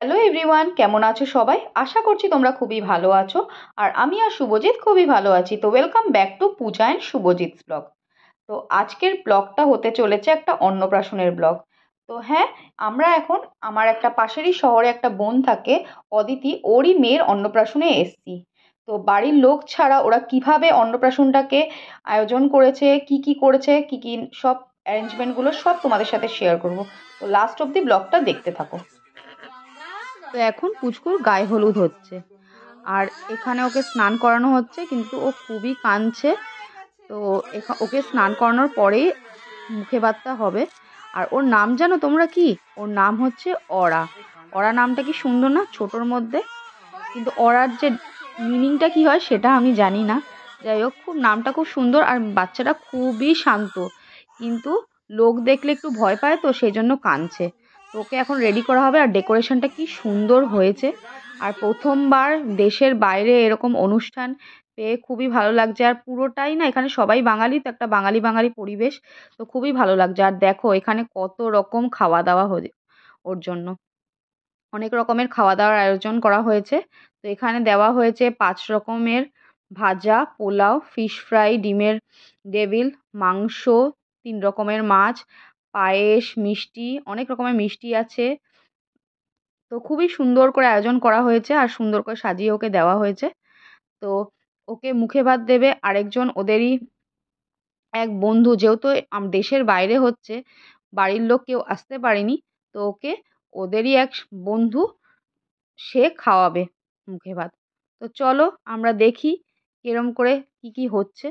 Hello everyone, কেমন আছো সবাই? আশা করছি তোমরা খুবই ভালো আছো। আর আমি আর শুভজিৎ খুবই ভালো আছি। তো welcome back to Puja and Subhajit's blog. তো আজকের ব্লগটা হতে চলেছে একটা অন্নপ্রাশনের ব্লগ। তো হ্যাঁ, আমরা এখন আমার একটা পাশেরই শহরে একটা বোন থাকে, অদিতি, ওরই মেয়ের অন্নপ্রাশনে এসছি। তো বাড়ির লোক ছাড়া ওরা কিভাবে অন্নপ্রাশনটাকে আয়োজন করেছে, কি কি করেছে, কি কি সব অ্যারেঞ্জমেন্টগুলো সব তোমাদের সাথে শেয়ার করব। তো লাস্ট অব্দি ব্লগটা দেখতে থাকো। তো এখন পুচকুর গায়ে হলুদ হচ্ছে, আর এখানে ওকে স্নান করানো হচ্ছে, কিন্তু ও খুবই কাঁদছে। তো ওকে স্নান করানোর পরেই মুখে ভাতটা হবে। আর ওর নাম জানো তোমরা কি? ওর নাম হচ্ছে অরা। অরা নামটা কি সুন্দর না, ছোটোর মধ্যে? কিন্তু অরার যে মিনিংটা কি হয় সেটা আমি জানি না। যাই হোক, নামটা খুব সুন্দর, আর বাচ্চাটা খুবই শান্ত, কিন্তু লোক দেখলে একটু ভয় পায়, তো সেই জন্য কাঁদছে। তো ওকে এখন রেডি করা হবে। আর ডেকোরেশনটা কি সুন্দর হয়েছে। আর প্রথমবার দেশের বাইরে এরকম অনুষ্ঠান পেয়ে খুবই ভালো লাগছে। আর পুরোটাই না, এখানে সবাই বাঙালি, তো একটা বাঙালি বাঙালি পরিবেশ। তো খুবই ভালো লাগছে। আর দেখো এখানে কত রকম খাওয়া দাওয়া ওর জন্য অনেক রকমের খাওয়া দাওয়ার আয়োজন করা হয়েছে। তো এখানে দেওয়া হয়েছে ৫ রকমের ভাজা, পোলাও, ফিশ ফ্রাই, ডিমের ডেভিল, মাংস, ৩ রকমের মাছ, পায়েস, মিষ্টি, অনেক রকমের মিষ্টি আছে। তো খুবই সুন্দর করে আয়োজন করা হয়েছে, আর সুন্দর করে সাজিয়ে ওকে দেওয়া হয়েছে। তো ওকে মুখে ভাত দেবে আরেকজন, ওদেরই এক বন্ধু। যেহেতু দেশের বাইরে হচ্ছে, বাড়ির লোক কেউ আসতে পারেনি, তো ওকে ওদেরই এক বন্ধু সে খাওয়াবে মুখে ভাত। তো চলো আমরা দেখি কিরম করে কি কি হচ্ছে।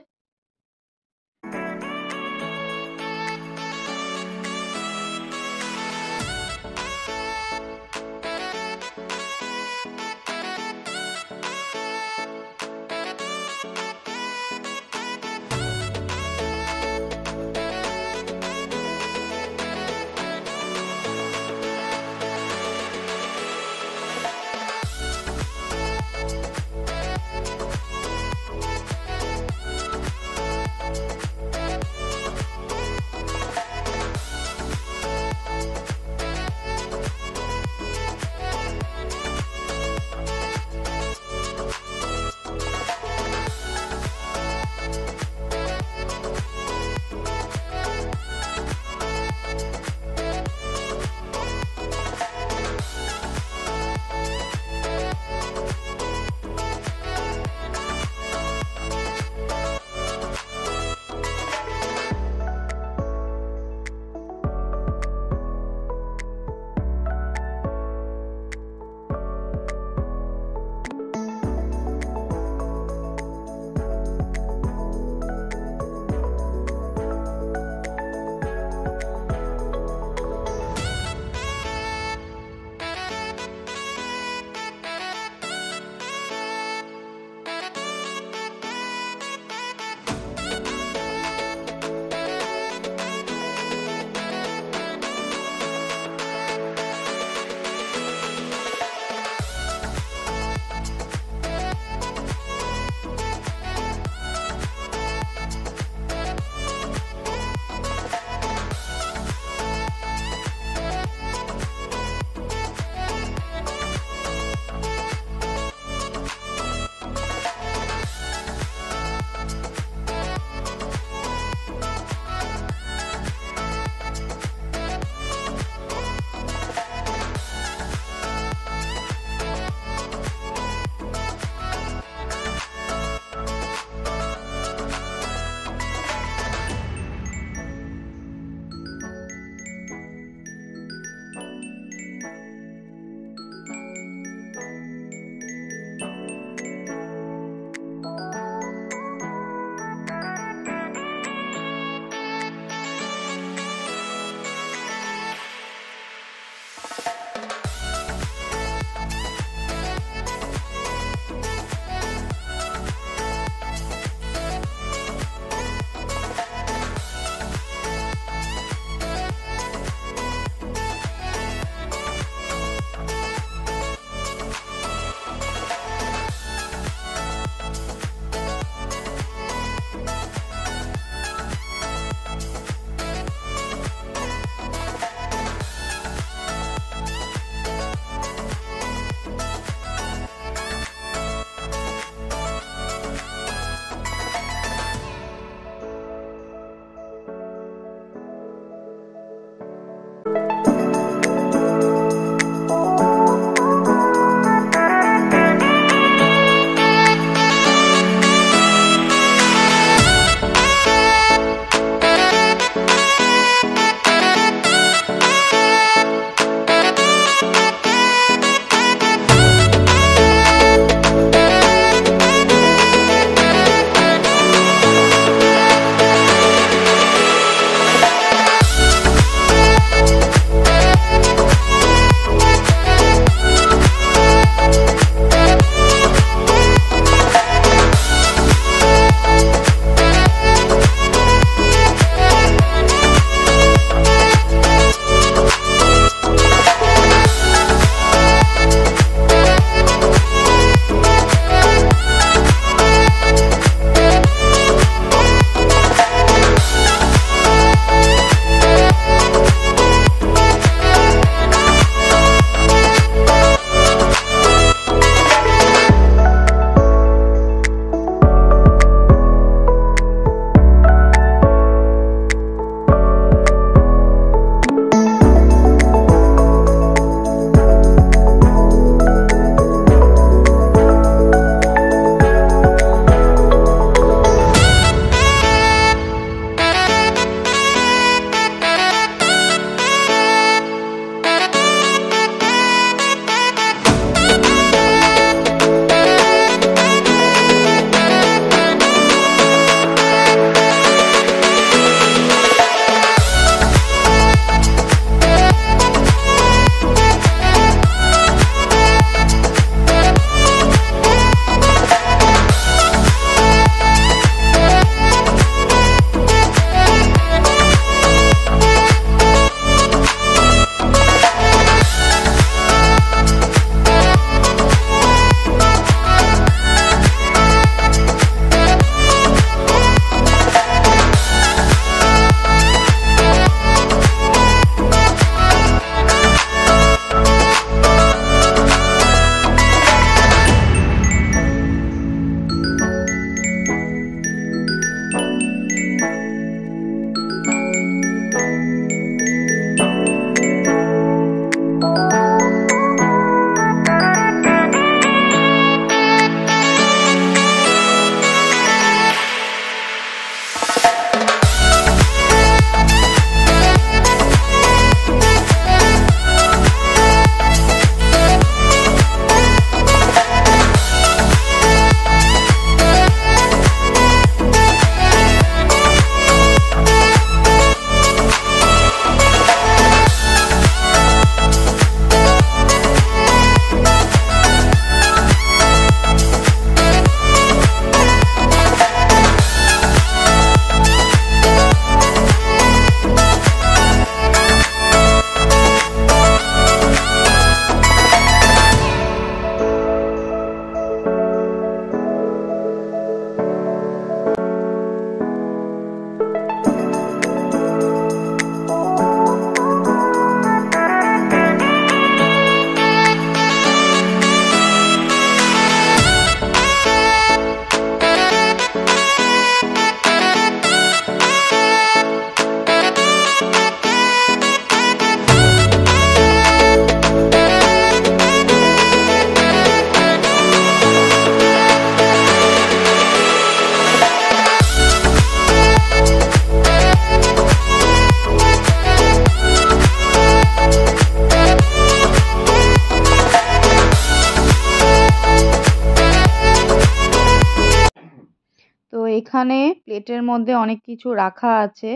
এখানে প্লেটের মধ্যে অনেক কিছু রাখা আছে,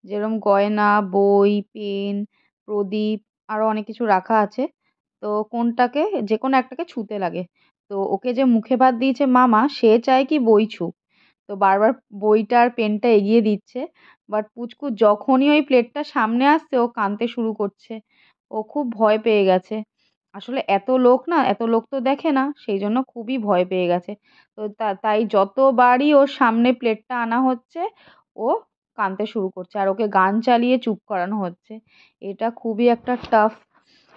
যেরকম গয়না, বই, পেন, প্রদীপ, আরও অনেক কিছু রাখা আছে। তো কোনটাকে, যে কোনো একটাকে ছুঁতে লাগে। তো ওকে যে মুখে ভাত দিয়েছে মামা, সে চায় কি বই ছুক। তো বারবার বইটা আর পেনটা এগিয়ে দিচ্ছে, বাট পুচকু যখনই ওই প্লেটটা সামনে আসছে ও কাঁদতে শুরু করছে। ও খুব ভয় পেয়ে গেছে। আসলে এত লোক না, এত লোক তো দেখে না, সেই জন্য খুবই ভয় পেয়ে গেছে। তো তাই যতবারই ওর সামনে প্লেটটা আনা হচ্ছে ও কাঁদতে শুরু করছে, আর ওকে গান চালিয়ে চুপ করানো হচ্ছে। এটা খুবই একটা টাফ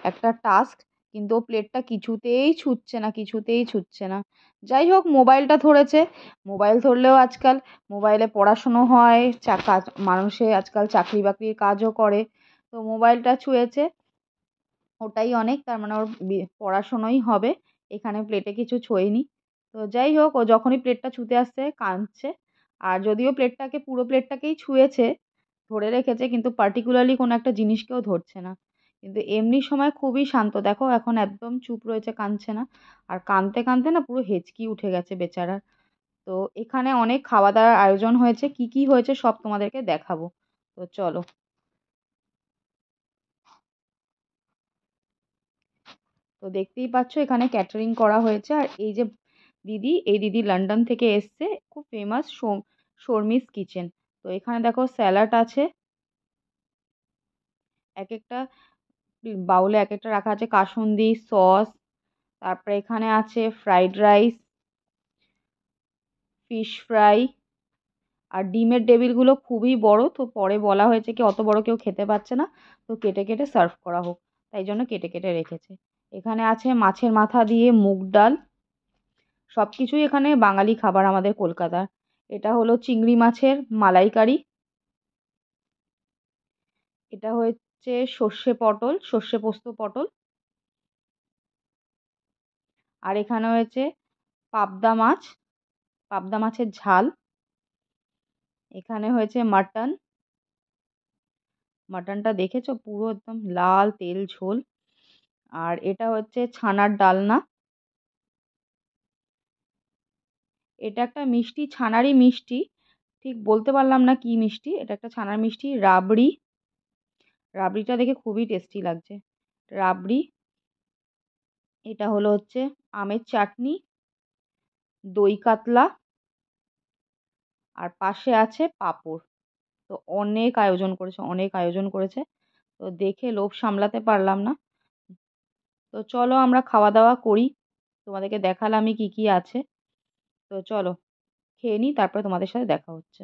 একটা টাস্ক, কিন্তু ও প্লেটটা কিছুতেই ছুঁচ্ছে না, কিছুতেই ছুঁচ্ছে না। যাই হোক, মোবাইলটা ধরেছে। মোবাইল ধরলেও আজকাল মোবাইলে পড়াশুনো হয়, কাজ, মানুষে আজকাল চাকরি বাকরির কাজও করে। তো মোবাইলটা ছুঁয়েছে, ওটাই অনেক, তার মানে ওর পড়াশুনোই হবে। এখানে প্লেটে কিছু ছোঁয়নি। তো যাই হোক, ও যখনই প্লেটটা ছুঁতে আসছে কাঁদছে। আর যদিও প্লেটটাকে, পুরো প্লেটটাকেই ছুঁয়েছে, ধরে রেখেছে, কিন্তু পার্টিকুলারলি কোনো একটা জিনিসকেও ধরছে না। কিন্তু এমনি সময় খুবই শান্ত, দেখো এখন একদম চুপ রয়েছে, কাঁদছে না। আর কাঁদতে কাঁদতে না পুরো হেঁচকি উঠে গেছে বেচারার। তো এখানে অনেক খাওয়া দাওয়ার আয়োজন হয়েছে, কি কি হয়েছে সব তোমাদেরকে দেখাবো। তো চলো। তো দেখতেই পাচ্ছ এখানে ক্যাটারিং করা হয়েছে। আর এই যে দিদি, এই দিদি লন্ডন থেকে এসছে, খুব ফেমাস শর্মিস কিচেন। তো এখানে দেখো স্যালাড আছে, এক একটা বাউলে এক একটা রাখা আছে, কাসুন্দি সস। তারপরে এখানে আছে ফ্রাইড রাইস, ফিশ ফ্রাই। আর ডিমের টেবিলগুলো খুবই বড়, তো পরে বলা হয়েছে কি অত বড় কেউ খেতে পারছে না, তো কেটে কেটে সার্ভ করা হোক, তাই জন্য কেটে কেটে রেখেছে। এখানে আছে মাছের মাথা দিয়ে মুগ ডাল। সব কিছুই এখানে বাঙালি খাবার আমাদের কলকাতার। এটা হলো চিংড়ি মাছের মালাইকারি। এটা হচ্ছে সর্ষে পটল, সর্ষে পোস্ত পটল। আর এখানে হয়েছে পাবদা মাছ, পাবদা মাছের ঝাল। এখানে হয়েছে মাটন, মাটনটা দেখেছো পুরো একদম লাল তেল ঝোল। আর এটা হচ্ছে ছানার ডালনা। এটা একটা মিষ্টি, ছানারই মিষ্টি, ঠিক বলতে পারলাম না কি মিষ্টি, এটা একটা ছানার মিষ্টি। রাবড়ি, রাবড়িটা দেখে খুবই টেস্টি লাগছে, রাবড়ি। এটা হলো হচ্ছে আমের চাটনি, দই কাতলা, আর পাশে আছে পাঁপড়। তো অনেক আয়োজন করেছে, অনেক আয়োজন করেছে। তো দেখে লোভ সামলাতে পারলাম না। তো চলো আমরা খাওয়া দাওয়া করি, তোমাদেরকে দেখালামই কি কি আছে। তো চলো খেয়ে নিই, তারপরে তোমাদের সাথে দেখা হচ্ছে।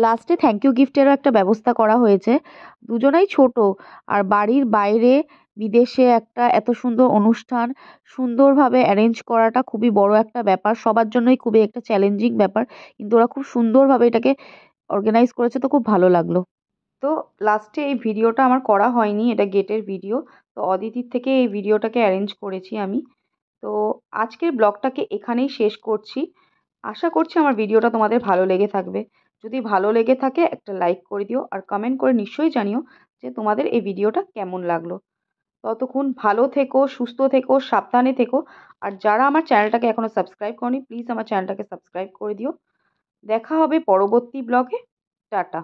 লাস্টে থ্যাংক ইউ গিফটেরও একটা ব্যবস্থা করা হয়েছে। দুজনেই ছোট, আর বাড়ির বাইরে বিদেশে একটা এত সুন্দর অনুষ্ঠান সুন্দরভাবে অ্যারেঞ্জ করাটা খুবই বড় একটা ব্যাপার, সবার জন্যই খুবই একটা চ্যালেঞ্জিং ব্যাপার, কিন্তু ওরা খুব সুন্দরভাবে এটাকে অর্গানাইজ করেছে, তো খুব ভালো লাগলো। তো লাস্টে এই ভিডিওটা আমার করা হয়নি, এটা গেটের ভিডিও। তো অদিতির থেকে এই ভিডিওটাকে অ্যারেঞ্জ করেছি আমি। তো আজকের ব্লগটাকে এখানেই শেষ করছি। আশা করছি আমার ভিডিওটা তোমাদের ভালো লেগে থাকবে। যদি ভালো লেগে থাকে একটা লাইক করে দিও, আর কমেন্ট করে নিশ্চয়ই জানিও যে তোমাদের এই ভিডিওটা কেমন লাগলো। ততক্ষণ ভালো থেকো, সুস্থ থেকো, সাবধানে থেকো। আর যারা আমার চ্যানেলটাকে এখনো সাবস্ক্রাইব করনি, প্লিজ আমার চ্যানেলটাকে সাবস্ক্রাইব করে দিও। দেখা হবে পরবর্তী ব্লগে। টাটা।